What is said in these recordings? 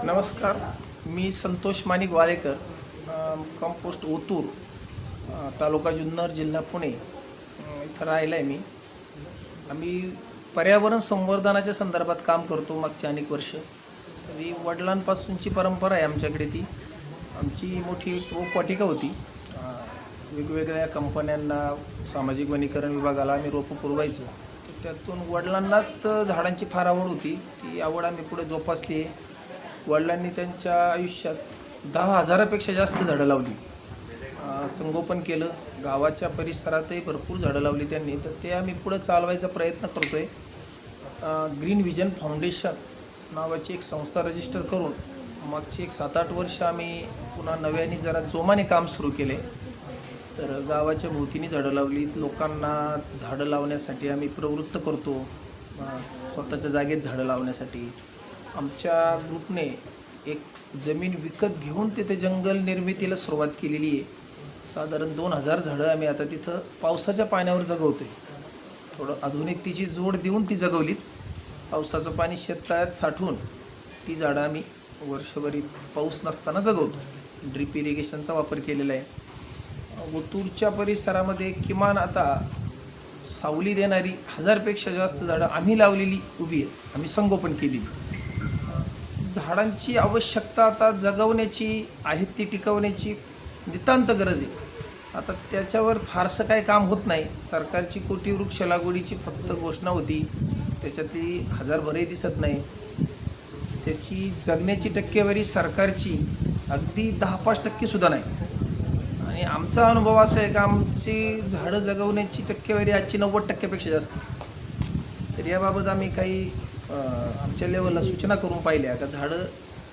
नमस्कार. मी संतोष माणिक वालेकर, कंपोस्ट ओतूर, तालुका जुन्नर, जिल्हा पुणे इथं राहिला आहे. आम्ही पर्यावरण संवर्धनाच्या संदर्भात काम करतो मागच्या अनेक वर्ष. तरी वडिलांपासूनची परंपरा आहे आमच्याकडे. ती आमची मोठी रोपवाटिका होती. वेगवेगळ्या कंपन्यांना, सामाजिक वनीकरण विभागाला आम्ही रोपं पुरवायचो. तर त्यातून वडिलांनाच झाडांची फार आवड होती. ती आवड आम्ही पुढे जोपासली आहे. वडिलांनी त्यांच्या आयुष्यात 10,000पेक्षा जास्त झाडं लावली, संगोपन केलं. गावाच्या परिसरातही भरपूर झाडं लावली त्यांनी. तर ते आम्ही पुढं चालवायचा प्रयत्न करतो आहे. ग्रीन व्हिजन फाउंडेशन नावाची एक संस्था रजिस्टर करून मागची एक 7-8 वर्ष आम्ही पुन्हा नव्याने जरा जोमाने काम सुरू केले. तर गावाच्या भोवतीने झाडं लावली. लोकांना झाडं लावण्यासाठी आम्ही प्रवृत्त करतो, स्वतःच्या जागेत झाडं लावण्यासाठी. आमच्या ग्रुपने एक जमीन विकत घेऊन तिथे जंगल निर्मितीला सुरुवात केलेली आहे. साधारण 2,000 झाडं आम्ही आता तिथं पावसाच्या पाण्यावर जगवतो आहे. थोडं आधुनिकतेची जोड देऊन ती जगवलीत. पावसाचं पाणी शेततळ्यात साठवून ती झाडं आम्ही वर्षभरीत पाऊस नसताना जगवतो. ड्रिप इरिगेशनचा वापर केलेला आहे. ओतूरच्या परिसरामध्ये किमान आता सावली देणारी 1,000पेक्षा जास्त झाडं आम्ही लावलेली उभी आहेत, आम्ही संगोपन केलेली. झाडांची आवश्यकता आता जगवण्याची आहे, ती टिकवण्याची नितांत गरज आहे. आता त्याच्यावर फारसं काही काम होत नाही. सरकारची कोटी वृक्ष लागवडीची फक्त घोषणा होती, त्याच्यातली 1,000 भरही दिसत नाही. त्याची जगण्याची टक्केवारी सरकारची अगदी 10-5% नाही. आणि आमचा अनुभव असा आहे की आमची झाडं जगवण्याची टक्केवारी आजची 90%पेक्षा जास्त. तर याबाबत आम्ही काही आमच्या लेवलला सूचना करून पाहिल्या का झाडं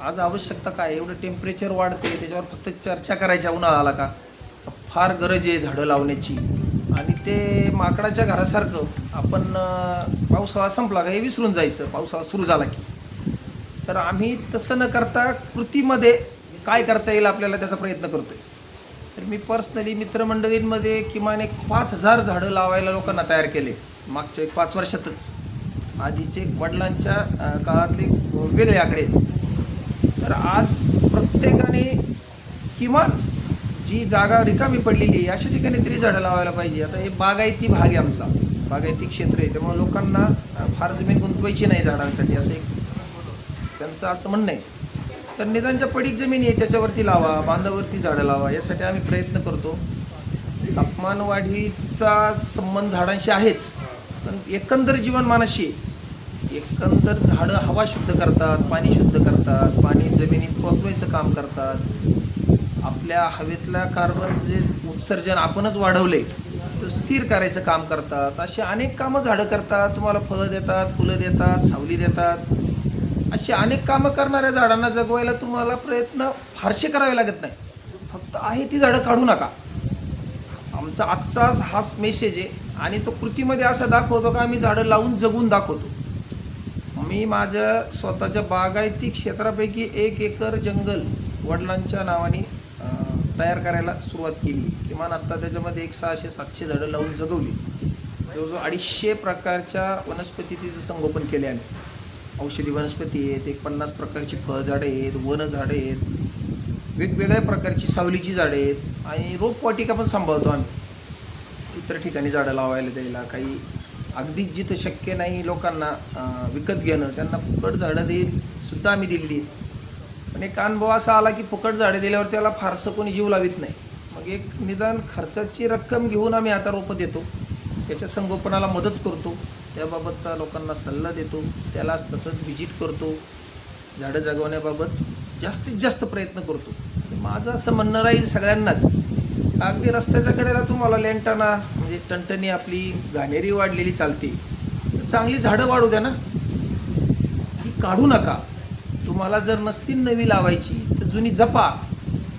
आज आवश्यकता काय, एवढं टेम्परेचर वाढते त्याच्यावर फक्त चर्चा करायच्या उन्हाळा आला का, फार गरज आहे झाडं लावण्याची. आणि ते माकडाच्या घरासारखं आपण पावसाळा संपला का हे विसरून जायचं, पावसाळा सुरू झाला की. तर आम्ही तसं न करता कृतीमध्ये काय करता येईल आपल्याला त्याचा प्रयत्न करतो आहे. तर मी पर्सनली मित्रमंडळींमध्ये किमान एक 5,000 झाडं लावायला लोकांना तयार केले मागच्या 5 वर्षातच. आधीचे वडिलांच्या काळातले वेगळे आकडे. तर आज प्रत्येकाने किमान जी जागा रिकामी पडलेली आहे अशा ठिकाणी तरी झाडं लावायला पाहिजे. आता हे बागायती भाग आहे आमचा, बागायती क्षेत्र आहे, त्यामुळे लोकांना फार जमीन गुंतवायची नाही झाडांसाठी, असं एक त्यांचं असं म्हणणं आहे. तर निदानच्या पडीक जमीन आहे त्याच्यावरती लावा, बांधावरती झाडं लावा, यासाठी आम्ही प्रयत्न करतो. तापमान वाढीचा संबंध झाडांशी आहेच, पण एकंदर जीवनमानाशी एकंदर झाडं हवा शुद्ध करतात, पाणी शुद्ध करतात, पाणी जमिनीत पोचवायचं काम करतात. आपल्या हवेतल्या कार्बन जे उत्सर्जन आपणच वाढवले तर स्थिर करायचं काम करतात. अशी अनेक कामं झाडं करतात. तुम्हाला फळं देतात, फुलं देतात, सावली देतात. अशी अनेक कामं करणाऱ्या झाडांना जगवायला तुम्हाला प्रयत्न फारसे करावे लागत नाही. फक्त आहे ती झाडं काढू नका. आमचा आजचा हाच मेसेज आहे. आणि तो कृतीमध्ये असा दाखवतो का आम्ही झाडं लावून जगून दाखवतो. मी माझ्या स्वतःच्या बागायती क्षेत्रापैकी 1 एकर जंगल वडिलांच्या नावाने तयार करायला सुरुवात केली. किमान आत्ता त्याच्यामध्ये 600-700 झाडं लावून जगवली. जवळजवळ 250 प्रकारच्या वनस्पती तिथं संगोपन केले आम्ही. औषधी वनस्पती आहेत, 50 प्रकारची फळझाडं आहेत, वन झाडं आहेत, वेगवेगळ्या प्रकारची सावलीची झाडं आहेत. आणि रोपवाटिका पण सांभाळतो आम्ही. इतर ठिकाणी झाडं लावायला द्यायला, काही अगदी जिथं शक्य नाही लोकांना विकत घेणं, त्यांना फुकट झाडं सुद्धा आम्ही दिली. पण एक अनुभव असा आला की फुकट झाडं दिल्यावर त्याला फारसं कोणी जीव लावित नाही. मग एक निदान खर्चाची रक्कम घेऊन आम्ही आता रोपं देतो, त्याच्या संगोपनाला मदत करतो, त्याबाबतचा लोकांना सल्ला देतो, त्याला सतत व्हिजिट करतो, झाडं जगवण्याबाबत जास्तीत जास्त प्रयत्न करतो. माझं असं म्हणणं राहील सगळ्यांनाच, अगदी रस्त्याच्या कडेला तुम्हाला लेंटाना म्हणजे टणटणी आपली घाणेरी वाढलेली चालते, तर चांगली झाडं वाढू द्या ना, ती काढू नका. तुम्हाला जर नसतील नवी लावायची तर जुनी जपा.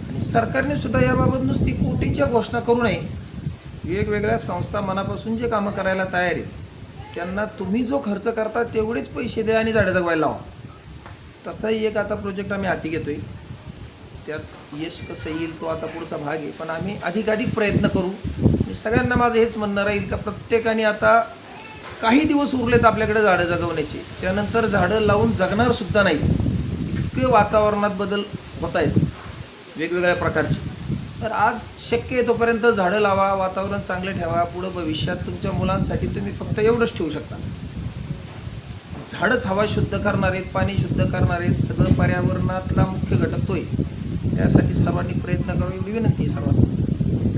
आणि सरकारने सुद्धा याबाबत नुसती कोटीच्या घोषणा करू नये. वेगवेगळ्या संस्था मनापासून जे कामं करायला तयार आहेत त्यांना तुम्ही जो खर्च करता तेवढेच पैसे द्या आणि झाडं जगवायला लावा. तसाही एक आता प्रोजेक्ट आम्ही हाती घेतोय. त्यात यश कसं येईल तो आता पुढचा भाग आहे, पण आम्ही अधिकाधिक प्रयत्न करू. सगळ्यांना माझं हेच म्हणणं राहील का प्रत्येकाने आता काही दिवस उरलेत आपल्याकडे झाडं जगवण्याचे, त्यानंतर झाडं लावून जगणार सुद्धा नाही. इतके वातावरणात बदल होत आहेत वेगवेगळ्या प्रकारचे. तर आज शक्य आहे तोपर्यंत झाडं लावा, वातावरण चांगलं ठेवा. पुढं भविष्यात तुमच्या मुलांसाठी तुम्ही फक्त एवढंच ठेवू शकता. झाडच हवा शुद्ध करणार आहेत, पाणी शुद्ध करणार आहेत, सगळं पर्यावरणातला मुख्य घटक तो आहे. त्यासाठी सर्वांनी प्रयत्न करावे एवढी विनंती आहे सर्वांना.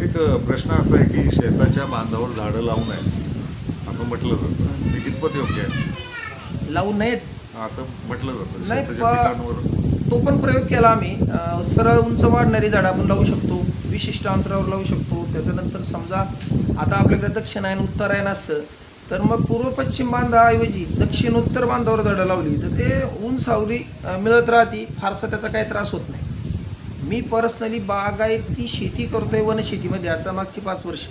एक प्रश्न असा आहे की शेताच्या बांधावर झाडं लावू नयेत असं म्हटलं जातं, ते कितपत योग्य आहे? लावू नयेत असं म्हटलं जातं नाही, शेताच्या पिकांवर. तो पण प्रयोग केला आम्ही. सरळ उंच वाढणारी झाडं आपण लावू शकतो, विशिष्ट अंतरावर लावू शकतो. त्याच्यानंतर समजा आता आपल्याकडे दक्षिणायन उत्तरायण असतं, तर मग पूर्व पश्चिम बांधाऐवजी दक्षिण उत्तर बांधावर झाडं लावली तर ते ऊन सावली मिळत राहते, फारसा त्याचा काही त्रास होत नाही. मी पर्सनली बागायती शेती करतोय वनशेतीमध्ये आता मागची 5 वर्ष.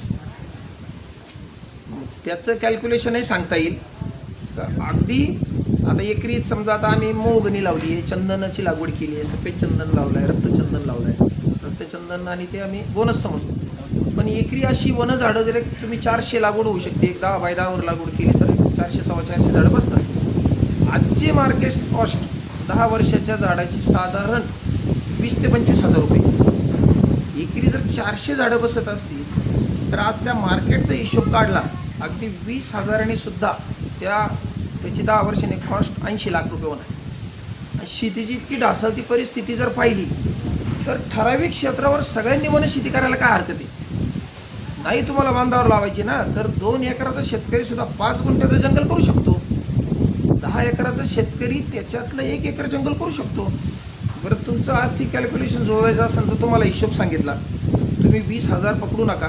त्याचं कॅल्क्युलेशनही सांगता येईल. अगदी आता एकरी समजा आता आम्ही मोहगणी लावली आहे, चंदनाची लागवड केली आहे, सफेद चंदन लावलं आहे, रक्तचंदन लावलं आहे. रक्तचंदन आणि ते आम्ही बोनस समजतो. पण एकरी अशी वन झाडं जर तुम्ही 400 लागवड होऊ शकते, एक 10 बाय 10 वर लागवड केली तर 400-450 झाडं बसतात. आजची मार्केट कॉस्ट 10 वर्षाच्या झाडाची साधारण 20 ते 25 हजार रुपये. एकरी जर 400 झाडं बसत असतील तर आज त्या मार्केटचा हिशोब काढला अगदी 20,000 सुद्धा त्याची 10 वर्षांनी कॉस्ट 80 लाख रुपये होणार. शेतीची इतकी ढासळती परिस्थिती जर पाहिली तर ठराविक क्षेत्रावर सगळ्यांनी वनशेती करायला काय हरकत आहे? नाही तुम्हाला बांधावर लावायची ना, तर 2 एकराचा शेतकरी सुद्धा 5 गुंठ्याचं जंगल करू शकतो. 10 एकराचा शेतकरी त्याच्यातलं 1 एकर जंगल करू शकतो. बरं, तुमचं आर्थिक कॅल्क्युलेशन जोडायचं असेल तर तुम्हाला हिशोब सांगितला, तुम्ही 20,000 पकडू नका,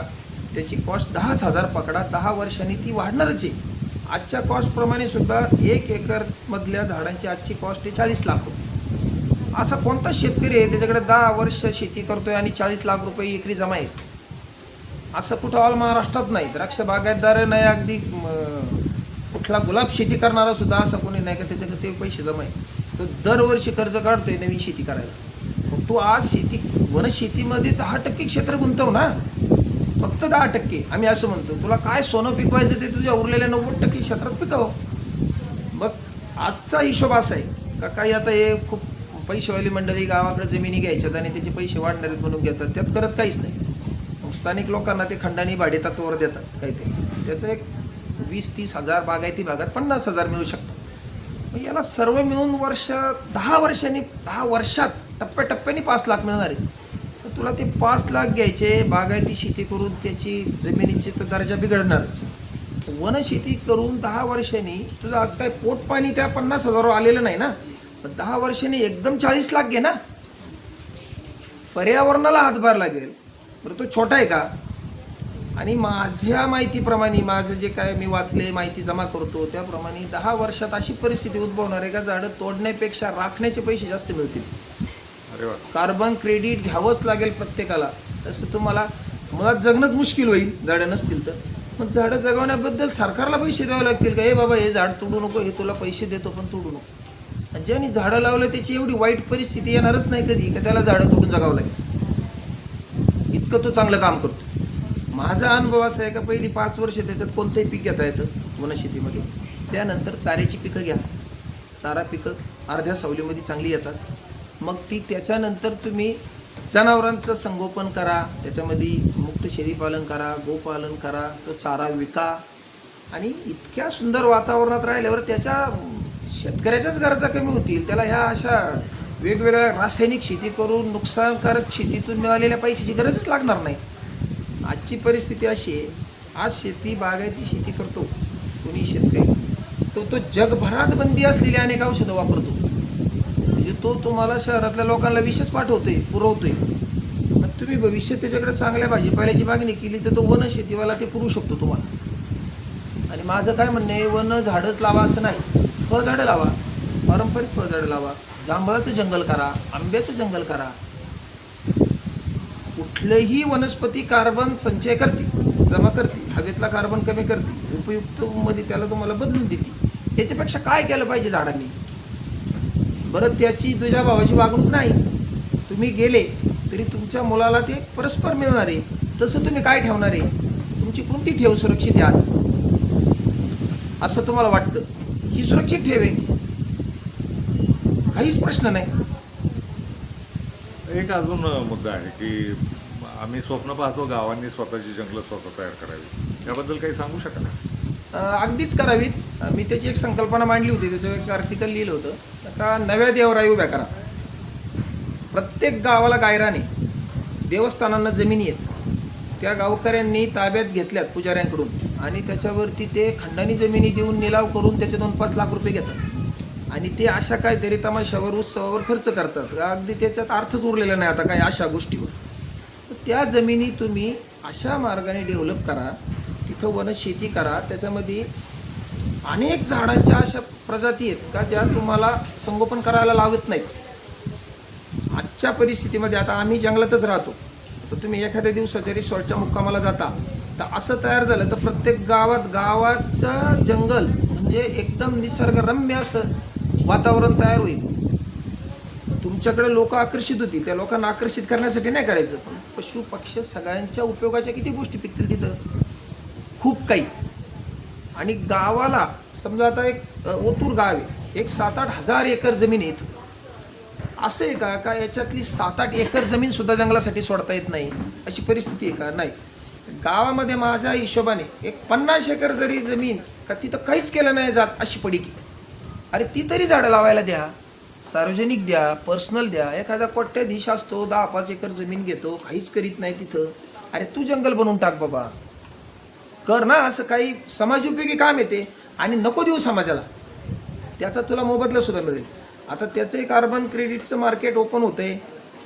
त्याची कॉस्ट 10,000 पकडा. 10 वर्षांनी ती वाढणारच आहे. आजच्या कॉस्टप्रमाणे सुद्धा 1 एकरमधल्या झाडांची आजची कॉस्ट आहे 40 लाख रुपये. असा कोणता शेतकरी आहे त्याच्याकडे 10 वर्ष शेती करतोय आणि 40 लाख रुपये एकरी जमा आहेत? असं कुठं ऑल महाराष्ट्रात नाही. द्राक्ष बागायतदार नाही, अगदी कुठला गुलाब शेती करणारा सुद्धा असं कोणी नाही का त्याच्याकडे ते पैसे जमा आहेत. तो दरवर्षी कर्ज काढतोय नवीन शेती करायला. मग तू आज वनशेतीमध्ये 10% क्षेत्र गुंतव ना, फक्त 10%. आम्ही असं म्हणतो तुला काय सोनं पिकवायचं ते तुझ्या उरलेल्या 90% क्षेत्रात पिकव. मग आजचा हिशोब असा आहे का काही आता हे खूप पैसेवाली मंडळी गावाकडे जमिनी घ्यायच्यात आणि त्याचे पैसे वाढणार आहेत म्हणून घेतात, त्यात करत काहीच नाही. मग स्थानिक लोकांना ते खंडानी भाडेतत्वावर देतात काहीतरी, त्याचं एक 20-30 हजार, बागायती भागात 50,000 मिळू शकतात. मग याला सर्व मिळून 10 वर्षात टप्प्याटप्प्याने 5 लाख मिळणार आहे. तर तुला ते 5 लाख घ्यायचे, बागायती शेती करून त्याची जमिनीची तर दर्जा बिघडणारच. वनशेती करून 10 वर्षांनी तुझं आज काय पोट पाणी त्या 50,000 आलेलं नाही ना. 10 वर्षांनी एकदम 40 लाख घे ना, पर्यावरणाला हातभार लागेल. बरं, तो छोटा आहे का? आणि माझ्या माहितीप्रमाणे, माझं जे काय मी वाचले, माहिती जमा करतो त्याप्रमाणे 10 वर्षात अशी परिस्थिती उद्भवणार आहे का झाडं तोडण्यापेक्षा राखण्याचे पैसे जास्त मिळतील. अरे वा. कार्बन क्रेडिट घ्यावंच लागेल प्रत्येकाला. तसं तुम्हाला मुळात जगणंच मुश्किल होईल झाडं नसतील तर. मग झाडं जगवण्याबद्दल सरकारला पैसे द्यावे लागतील का? हे बाबा हे झाड तोडू नको, हे तुला पैसे देतो पण तोडू नको. आणि ज्यांनी झाडं लावलं त्याची एवढी वाईट परिस्थिती येणारच नाही कधी का त्याला झाडं तोडून जगावं लागेल. इतकं तो चांगलं काम करतो. माझा अनुभव असा आहे का पहिली 5 वर्ष त्याच्यात कोणतंही पीक घेता येतं वनशेतीमध्ये. त्यानंतर चाऱ्याची पिकं घ्या. चारा पिकं अर्ध्या सावलीमध्ये चांगली येतात. मग ती त्याच्यानंतर तुम्ही जनावरांचं संगोपन करा, त्याच्यामध्ये मुक्त शेळीपालन करा, गोपालन करा, तो चारा विका. आणि इतक्या सुंदर वातावरणात राहिल्यावर त्याच्या शेतकऱ्याच्याच गरजा कमी होतील. त्याला ह्या अशा वेगवेगळ्या रासायनिक शेती करून नुकसानकारक शेतीतून मिळालेल्या पैशाची गरजच लागणार नाही. आजची परिस्थिती अशी आहे, आज शेती बागायती शेती करतो कोणी शेतकरी, तो जगभरात बंदी असलेली अनेक औषधं वापरतो. म्हणजे तो तुम्हाला शहरातल्या लोकांना विषच पुरवतोय. मग तुम्ही भविष्यात त्याच्याकडे चांगल्या भाजीपाल्याची मागणी केली तर तो वन शेतीवाला ते पुरवू शकतो तुम्हाला. आणि माझं काय म्हणणं आहे, वन झाडच लावा असं नाही, फळझाडं लावा, पारंपरिक फळझाडं लावा, जांभळाचं जंगल करा, आंब्याचं जंगल करा. कुठलेही वनस्पती कार्बन संचय करते, जमा करते, हवेतला कार्बन कमी करते, उपयुक्तमध्ये त्याला तुम्हाला बदलून देते. याच्यापेक्षा काय केलं पाहिजे झाडांनी? बरं, त्याची तुझ्या भावाची वागणूक नाही, तुम्ही गेले तरी तुमच्या मुलाला ते परस्पर मिळणार आहे. तसं तुम्ही काय ठेवणार आहे? तुमची कोणती ठेव सुरक्षित आहे आज असं तुम्हाला वाटतं? ही सुरक्षित ठेव आहे, काहीच प्रश्न नाही. एक अजून मुद्दा आहे की आम्ही स्वप्न पाहतो गावांनी स्वतःची जंगलं स्वतः तयार करावी, याबद्दल काही सांगू शकाल? अगदीच करावीत. मी त्याची एक संकल्पना मांडली होती, त्याच्यावर एक आर्टिकल लिहिलं होतं का नव्या देवराई उभ्या करा. प्रत्येक गावाला गायराने देवस्थानांना जमिनी आहेत, त्या गावकऱ्यांनी ताब्यात घेतल्यात पुजाऱ्यांकडून आणि त्याच्यावरती ते खंडानी जमिनी देऊन निलाव करून त्याचे 2-5 लाख रुपये घेतात आणि ते अशा काहीतरी तमाशावर उत्सवावर खर्च करतात. अगदी त्याच्यात अर्थच उरलेला नाही आता काय अशा गोष्टीवर. तर त्या जमिनी तुम्ही अशा मार्गाने डेव्हलप करा, तिथं वनशेती करा, त्याच्यामध्ये अनेक झाडांच्या अशा प्रजाती आहेत का ज्या तुम्हाला संगोपन करायला लावत नाहीत. आजच्या परिस्थितीमध्ये आता आम्ही जंगलातच राहतो, तर तुम्ही एखाद्या दिवसाच्या रिसॉर्टच्या मुक्कामाला जाता तर असं तयार झालं तर प्रत्येक गावाचं जंगल म्हणजे एकदम निसर्गरम्य असं वातावरण तयार होईल. तुमच्याकडे लोक आकर्षित होतील, त्या लोकांना आकर्षित करण्यासाठी नाही करायचं, पण पशु पक्षी सगळ्यांच्या उपयोगाच्या किती गोष्टी पिकतील तिथं, खूप काही. आणि गावाला समजा आता एक ओतूर गाव आहे, एक 7-8 हजार एकर जमीन आहे इथं. असं आहे का याच्यातली 7-8 एकर जमीन सुद्धा जंगलासाठी सोडता येत नाही अशी परिस्थिती आहे का? नाही. गावामध्ये माझ्या हिशोबाने एक 50 एकर जरी जमीन का तिथं काहीच केलं नाही जात अशी पडीकी, अरे ती तरी झाडं लावायला द्या, सार्वजनिक द्या, पर्सनल द्या. एखादा कोट्याधीश असतो 10-5 एकर जमीन घेतो, काहीच करीत नाही तिथं, अरे तू जंगल बनवून टाक बाबा, कर ना असं काही समाजोपयोगी काम येते आणि नको देऊ समाजाला, त्याचा तुला मोबदला सुद्धा मिळेल. आता त्याचं एक कार्बन क्रेडिटचं मार्केट ओपन होतं आहे,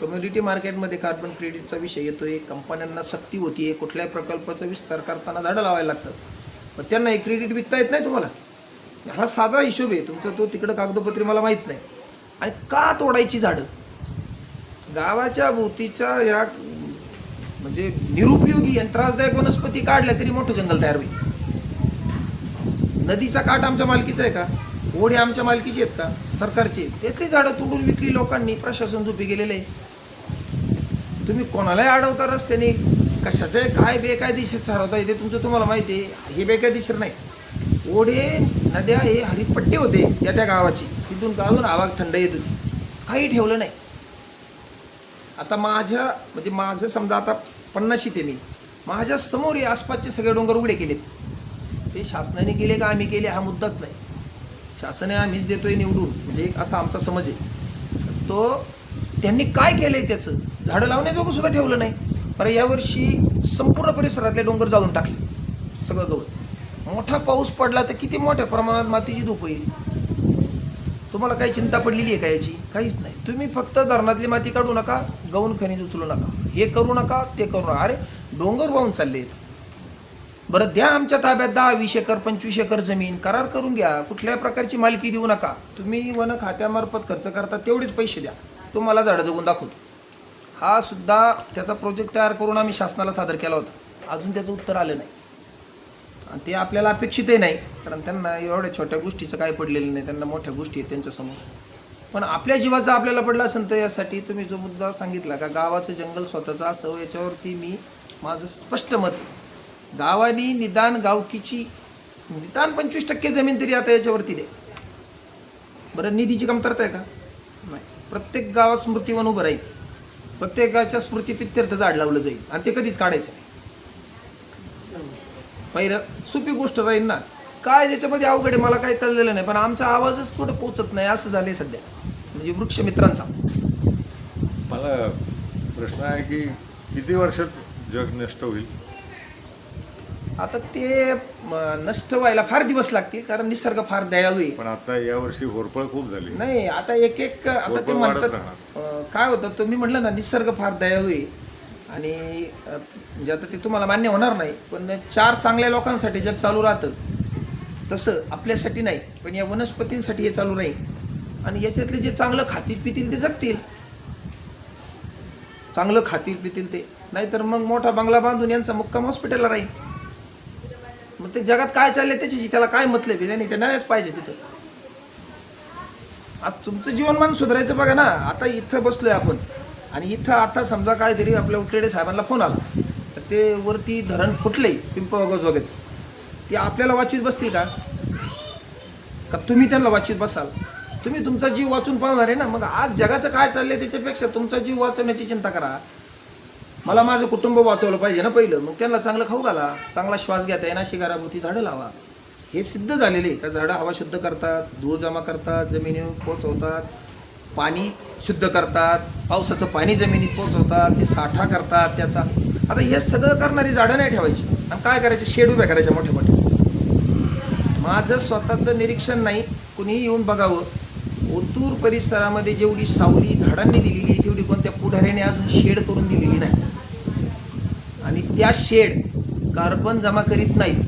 कम्युनिटी मार्केटमध्ये कार्बन क्रेडिटचा विषय येतो आहे, कंपन्यांना सक्ती होती आहे, कुठल्याही प्रकल्पाचा विस्तार करताना झाडं लावायला लागतात, पण त्यांना हे क्रेडिट विकता येत नाही तुम्हाला. हा साधा हिशोब आहे तुमचा, तो तिकडं कागदोपत्री मला माहीत नाही. आणि का तोडायची झाडं? गावाच्या भोवतीच्या या म्हणजे निरुपयोगी आणि त्रासदायक वनस्पती काढल्या तरी मोठं जंगल तयार होईल. नदीचा काठ आमच्या मालकीचा आहे का? ओढे आमच्या मालकीचे आहेत का? सरकारचे. त्यातली झाडं तोडून विकली लोकांनी, प्रशासन झोपी गेलेलं आहे. तुम्ही कोणालाही अडवता रस्त्याने, कशाचं आहे काय बेकायदेशीर ठरवता येते तुमचं तुम्हाला माहिती आहे, हे बेकायदेशीर नाही. ओढे नद्या हे हरितपट्टी होते त्या गावाची, तिथून गाळून हवा थंड येत होती, काही ठेवलं नाही. आता माझं समजा आता 50 ते मी माझ्या समोर हे आसपासचे सगळे डोंगर उघडे केलेत. ते शासनाने केले का आम्ही केले हा मुद्दाच नाही. शासनाने आम्हीच देतोय निवडून म्हणजे एक असा आमचा समज आहे. तो त्यांनी काय केलंय त्याचं झाडं लावण्याजोगं सुद्धा ठेवलं नाही. पर यावर्षी संपूर्ण परिसरातले डोंगर जाळून टाकले सगळं गवत. मोठा पाऊस पडला तर किती मोठ्या प्रमाणात मातीची धूप होईल. तुम्हाला काही चिंता पडलेली आहे का याची? काहीच नाही. तुम्ही फक्त धरणातली माती काढू नका, गौण खनिज उचलू नका, हे करू नका ते करू नका. अरे डोंगर वाहून चालले, बरं द्या आमच्या ताब्यात 10-20 एकर 25 एकर जमीन, करार करून घ्या, कुठल्याही प्रकारची मालकी देऊ नका. तुम्ही वन खात्यामार्फत खर्च करता तेवढेच पैसे द्या, तुम्हाला झाडं जगून दाखवतो. हा सुद्धा त्याचा प्रोजेक्ट तयार करून आम्ही शासनाला सादर केला होता, अजून त्याचं उत्तर आलं नाही. आणि ते आपल्याला अपेक्षितही नाही, कारण त्यांना एवढ्या छोट्या गोष्टीचं काय पडलेलं नाही, त्यांना मोठ्या गोष्टी आहेत त्यांच्यासमोर. पण आपल्या जीवाचं आपल्याला पडलं असेल तर यासाठी तुम्ही जो मुद्दा सांगितला का गावाचं जंगल स्वतःचं असावं, याच्यावरती मी माझं स्पष्ट मत आहे. गावानी निदान गावकीची निदान 25% जमीन तरी आता याच्यावरती दे. बरं निधीची कमतरता आहे का? नाही. प्रत्येक गावात स्मृतिवन उभं राहील, प्रत्येकाच्या स्मृतीप्रित्यर्थ झाड लावलं जाईल आणि ते कधीच काढायचं नाही. पहिलं सोपी गोष्ट राहील ना. काय त्याच्यामध्ये अवघड आहे मला काही कळलेलं नाही, पण आमचा आवाजच कुठं पोचत नाही असं झालंय सध्या, म्हणजे वृक्षमित्रांचा. मला प्रश्न आहे की किती वर्षात जग नष्ट होईल? आता ते नष्ट व्हायला फार दिवस लागतील, कारण निसर्ग फार दयाळू आहे. पण आता यावर्षी होरपळ खूप झाली. नाही आता एक आता ते म्हणतात काय होतं, तुम्ही म्हटलं ना निसर्ग फार दयाळू आहे आणि म्हणजे आता ते तुम्हाला मान्य होणार नाही, पण 4 चांगल्या लोकांसाठी जग चालू राहतं तसं आपल्यासाठी नाही, पण या वनस्पतींसाठी हे चालू राहील. आणि याच्यातले जे चांगलं खातील पितील ते जगतील, चांगलं खातील पितील ते, नाहीतर मग मोठा बंगला बांधून यांचा मुक्काम हॉस्पिटलला राहील. मग ते जगात काय चाललंय त्याच्याशी त्याला काय मतलब आहे? नाही ते नाहीच पाहिजे तिथं. आज तुमचं जीवनमान सुधारायचं बघा ना. आता इथं बसलोय आपण आणि इथं आता समजा काहीतरी आपल्या उकेडे साहेबांना फोन आला तर ते वरती धरण फुटले पिंपळगावचं, ते आपल्याला वाचवीत बसतील का? का तुम्ही त्यांना वाचवीत बसाल? तुम्ही तुमचा जीव वाचून पाहणार आहे ना. मग आज जगाचं काय चाललंय त्याच्यापेक्षा तुमचा जीव वाचवण्याची चिंता करा. मला माझं कुटुंब वाचवलं पाहिजे ना पहिलं, मग त्यांना चांगलं खाऊ घाला, चांगला श्वास घेता येईना, अशी घराभोवती झाडं लावा. हे सिद्ध झालेले का झाडं हवा शुद्ध करतात, धूळ जमा करतात, जमिनीवर पोचवतात, पाणी शुद्ध करतात, पावसाचं पाणी जमिनीत पोचवतात, ते साठा करतात त्याचा. आता हे सगळं करणारी झाडं नाही ठेवायची आणि काय करायचे, शेड उभ्या करायच्या मोठे मोठे. माझं स्वतःचं निरीक्षण नाही, कुणीही येऊन बघावं. ओतूर परिसरामध्ये जेवढी सावली झाडांनी दिलेली तेवढी कोणत्या पुढाऱ्याने अजून शेड करून दिलेली नाही. आणि त्या शेड कार्बन जमा करीत नाहीत,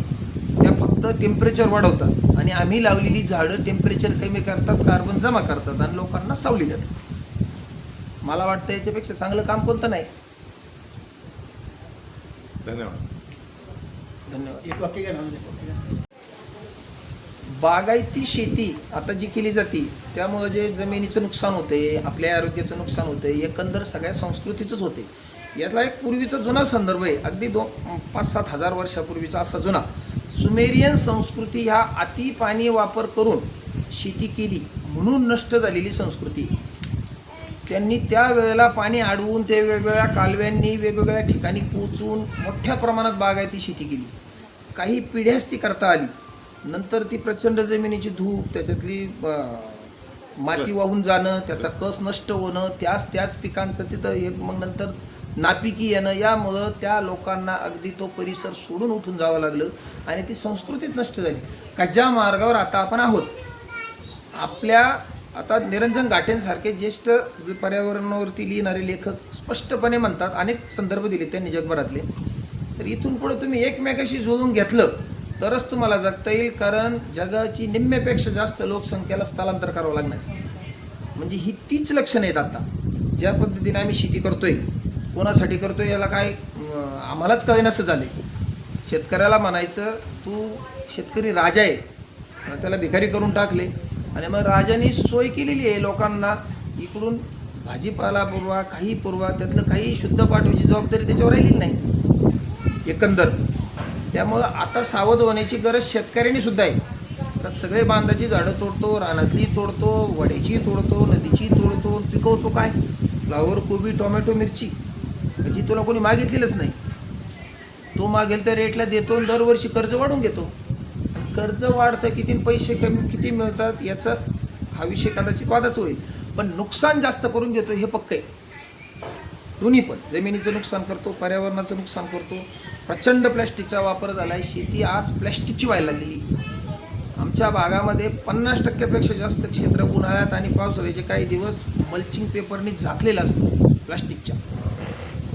त्या फक्त टेम्परेचर वाढवतात. आणि आम्ही लावलेली झाडं टेम्परेचर कमी करतात, कार्बन जमा करतात आणि लोकांना सावली देतात. मला वाटतं याच्यापेक्षा चांगलं काम कोणतं नाही. धन्यवाद. धन्यवाद. बागायती शेती आता जी केली जाते त्यामुळे जे जमिनीचं नुकसान होते, आपल्या आरोग्याचं नुकसान होते, एकंदर सगळ्या संस्कृतीचंच होते. यातला एक पूर्वीचा जुना संदर्भ आहे, अगदी 5-7 हजार वर्षापूर्वीचा असा जुना. सुमेरियन संस्कृती ह्या अति पाणी वापर करून शेती केली म्हणून नष्ट झालेली संस्कृती. त्यांनी त्यावेळेला पाणी अडवून ते वेगवेगळ्या कालव्यांनी वेगवेगळ्या ठिकाणी पोचून मोठ्या प्रमाणात बागायती शेती केली. काही पिढ्याच ती करता आली. नंतर ती प्रचंड जमिनीची धूप, त्याच्यातली माती वाहून जाणं, त्याचा कस नष्ट होणं, त्याच पिकांचं तिथं हे, मग नंतर नापिकी येणं, यामुळं त्या लोकांना अगदी तो परिसर सोडून उठून जावं लागलं आणि ती संस्कृतीच नष्ट झाली. का ज्या मार्गावर आता आपण आहोत, आपल्या आता निरंजन घाटेंसारखे ज्येष्ठ पर्यावरणावरती लिहिणारे लेखक स्पष्टपणे म्हणतात, अनेक संदर्भ दिले त्यांनी जगभरातले, तर इथून पुढे तुम्ही एकमेकाशी जुळून घेतलं तरच तुम्हाला जगता येईल. कारण जगाची निम्म्यापेक्षा जास्त लोकसंख्येला स्थलांतर करावं लागणार. म्हणजे ही तीच लक्षणं आहेत आता. ज्या पद्धतीने आम्ही शेती करतोय, कोणासाठी करतोय याला काय आम्हालाच कळेनासं झाले. शेतकऱ्याला म्हणायचं तू शेतकरी राजा आहे, त्याला भिकारी करून टाकले. आणि मग राजाने सोय केलेली आहे लोकांना, इकडून भाजीपाला पुरवा, काही पुरवा, त्यातलं काही शुद्ध पाठवायची जबाबदारी त्याच्यावर राहिलेली नाही एकंदर. त्यामुळं आता सावध होण्याची गरज शेतकऱ्यांनी सुद्धा आहे. तर सगळे बांधाची झाडं तोडतो, रानातली तोडतो, वड्याची तोडतो, नदीची तोडतो, पिकवतो काय, फ्लावर, कोबी, टोमॅटो, मिरची, जी तुला कोणी मागितलेलंच नाही. तो मागेल त्या रेटला देतो आणि दरवर्षी कर्ज वाढून घेतो. कर्ज वाढतं किती, पैसे कमी किती मिळतात याचा हा विषय कदाचित वादाचा होईल. पण नुकसान जास्त करून घेतो हे पक्क आहे. दोन्ही पण जमिनीचं नुकसान करतो, पर्यावरणाचं नुकसान करतो. प्रचंड प्लॅस्टिकचा वापर झाला आहे. शेती आज प्लॅस्टिकची व्हायला लागलेली. आमच्या भागामध्ये 50% जास्त क्षेत्र उन्हाळ्यात आणि पावसाळ्याचे काही दिवस मल्चिंग पेपरनी झाकलेलं असतं प्लास्टिकच्या.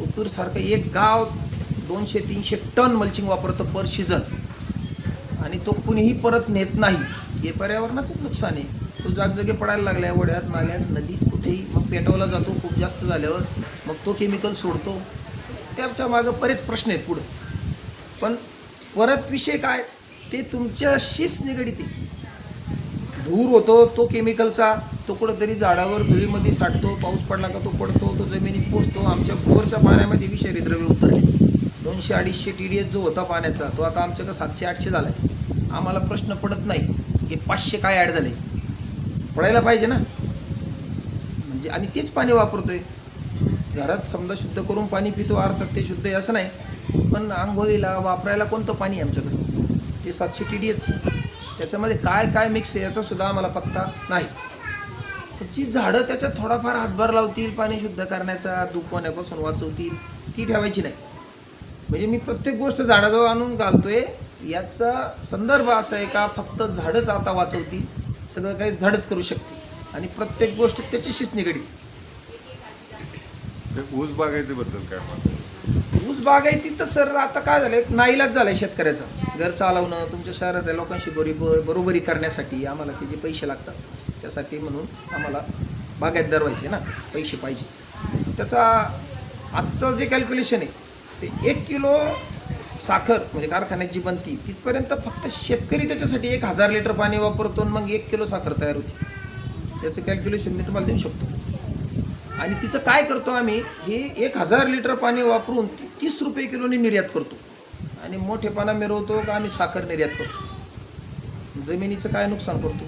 ओतूरसारखं एक गाव 200-300 टन मल्चिंग वापरतं पर सीझन आणि तो कुणीही परत नेत नाही. हे पर्यावरणाचंच नुकसान आहे. तो जागजागे पडायला लागला आहे, वड्यात, नाल्यात, नदीत, कुठेही. मग पेटवला जातो खूप जास्त झाल्यावर, मग तो केमिकल सोडतो. त्याच्या मागं बरेच प्रश्न आहेत पुढं. पण परत विषय काय, ते तुमच्याशीच निगडीत आहे. धूर होतो तो केमिकलचा, तो कुठंतरी झाडावर धुळीमध्ये साठतो, पाऊस पडला का तो पडतो, तो जमिनीत पोचतो. आमच्या बोरच्या पाण्यामध्ये विषारी द्रव्य उतरले. 200-250 TDS जो होता पाण्याचा, तो आता आमच्याकडं 700-800 झाला आहे. आम्हाला प्रश्न पडत नाही हे 500 काय ॲड झाले, पडायला पाहिजे ना. म्हणजे आणि तेच पाणी वापरतोय घरात. समजा शुद्ध करून पाणी पितो, अर्थात ते शुद्ध आहे असं नाही, पण आंघोळीला वापरायला कोणतं पाणी आहे आमच्याकडे, ते 700 TDS. त्याच्यामध्ये काय काय मिक्स आहे याचा सुद्धा आम्हाला पत्ता नाही. जी झाडं त्याच्यात थोडाफार हातभार लावतील, पाणी शुद्ध करण्याचा, धूप होण्यापासून वाचवतील, ती ठेवायची नाही. म्हणजे मी प्रत्येक गोष्ट झाडाजवळ आणून घालतोय याचा संदर्भ असा आहे का फक्त झाडच आता वाचवतील, सगळं काही झाडच करू शकते आणि प्रत्येक गोष्ट त्याच्याशीच निगडीत. ऊस बागायतीबद्दल काय म्हणतात? ऊस बागायती तर सर आता काय झालं, एक नाईलाज झाला आहे शेतकऱ्याचा. घर चालवणं, तुमच्या शहरातल्या लोकांशी बरोबरी करण्यासाठी आम्हाला त्याचे पैसे लागतात. त्यासाठी म्हणून आम्हाला बागायतदार व्हायचे ना, पैसे पाहिजे. त्याचा आजचं जे कॅल्क्युलेशन आहे ते 1 किलो साखर म्हणजे कारखान्यात जी बनती तिथपर्यंत फक्त शेतकरी त्याच्यासाठी 1000 लिटर पाणी वापरतो आणि मग 1 किलो साखर तयार होती. त्याचं कॅल्क्युलेशन मी तुम्हाला देऊ शकतो. आणि तिचं काय करतो आम्ही, हे 1000 लिटर पाणी वापरून 30 रुपये किलोनी निर्यात करतो आणि मोठेपणा मिरवतो का आम्ही साखर निर्यात करतो. जमिनीचं काय नुकसान करतो.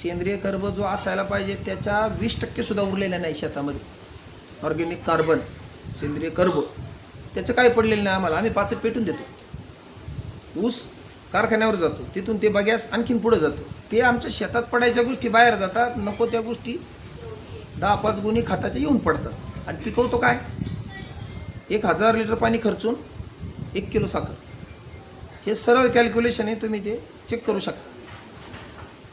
सेंद्रिय कर्ब जो असायला पाहिजे त्याच्या 20% सुद्धा उरलेल्या नाही शेतामध्ये. ऑर्गॅनिक कार्बन सेंद्रिय कर्ब त्याचं काय पडलेलं नाही आम्हाला. आम्ही पाचट पेटून देतो. ऊस कारखान्यावर जातो, तिथून ते बघ्यास आणखीन पुढे जातो. ते आमच्या शेतात पडायच्या गोष्टी बाहेर जातात, नको त्या गोष्टी 10-5 गुणी खताच्या येऊन पडतात. आणि पिकवतो काय? 1000 लिटर पाणी खर्चून 1 किलो साखर. हे सरळ कॅल्क्युलेशन आहे, तुम्ही ते चेक करू शकता.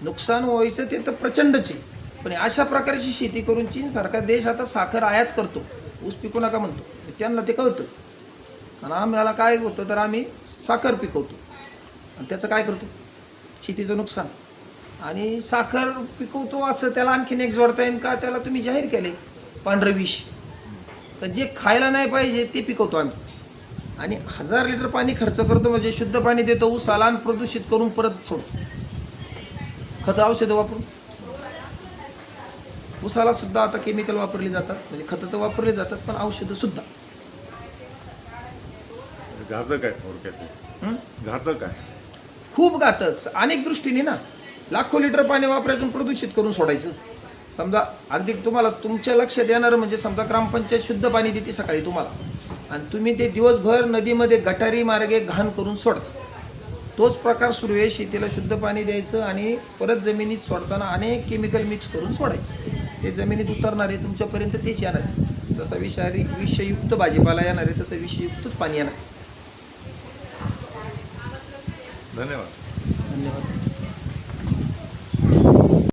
नुकसान व्हायचं ते तर प्रचंडच आहे. पण अशा प्रकारची शेती करून चीनसारखा देश आता साखर आयात करतो. ऊस पिकू नका म्हणतो, त्यांना ते कळतं. आणि आम्हाला काय होतं तर आम्ही साखर पिकवतो आणि त्याचं काय करतो? शेतीचं नुकसान. आणि साखर पिकवतो असं त्याला आणखीन एक जोडता येईल का? त्याला तुम्ही जाहीर केले पांढरं विष. तर जे खायला नाही पाहिजे ते पिकवतो आम्ही. आणि 1000 लिटर पाणी खर्च करतो म्हणजे शुद्ध पाणी देतो ऊसाला आणि प्रदूषित करून परत सोडतो. खतं औषधं वापरून ऊसाला सुद्धा आता केमिकल वापरली जातात. म्हणजे खतं तर वापरली जातात पण औषधं सुद्धा. घातक आहे थोडक्यात. घातक आहे, खूप घातक अनेक दृष्टीने ना. लाखो लिटर पाणी वापरायचं प्रदूषित करून सोडायचं. समजा अगदी तुम्हाला तुमच्या लक्षात येणारं म्हणजे समजा ग्रामपंचायत शुद्ध पाणी देते सकाळी तुम्हाला आणि तुम्ही ते दिवसभर नदीमध्ये गटारी मार्गे घाण करून सोडता. तोच प्रकार सुरू आहे. शेतीला शुद्ध पाणी द्यायचं आणि परत जमिनीत सोडताना अनेक केमिकल मिक्स करून सोडायचं. ते जमिनीत उतरणार आहे, तुमच्यापर्यंत तेच येणार आहे. जसा विषयुक्त भाजीपाला येणार आहे तसं विषयुक्तच पाणी येणार आहे. धन्यवाद. धन्यवाद.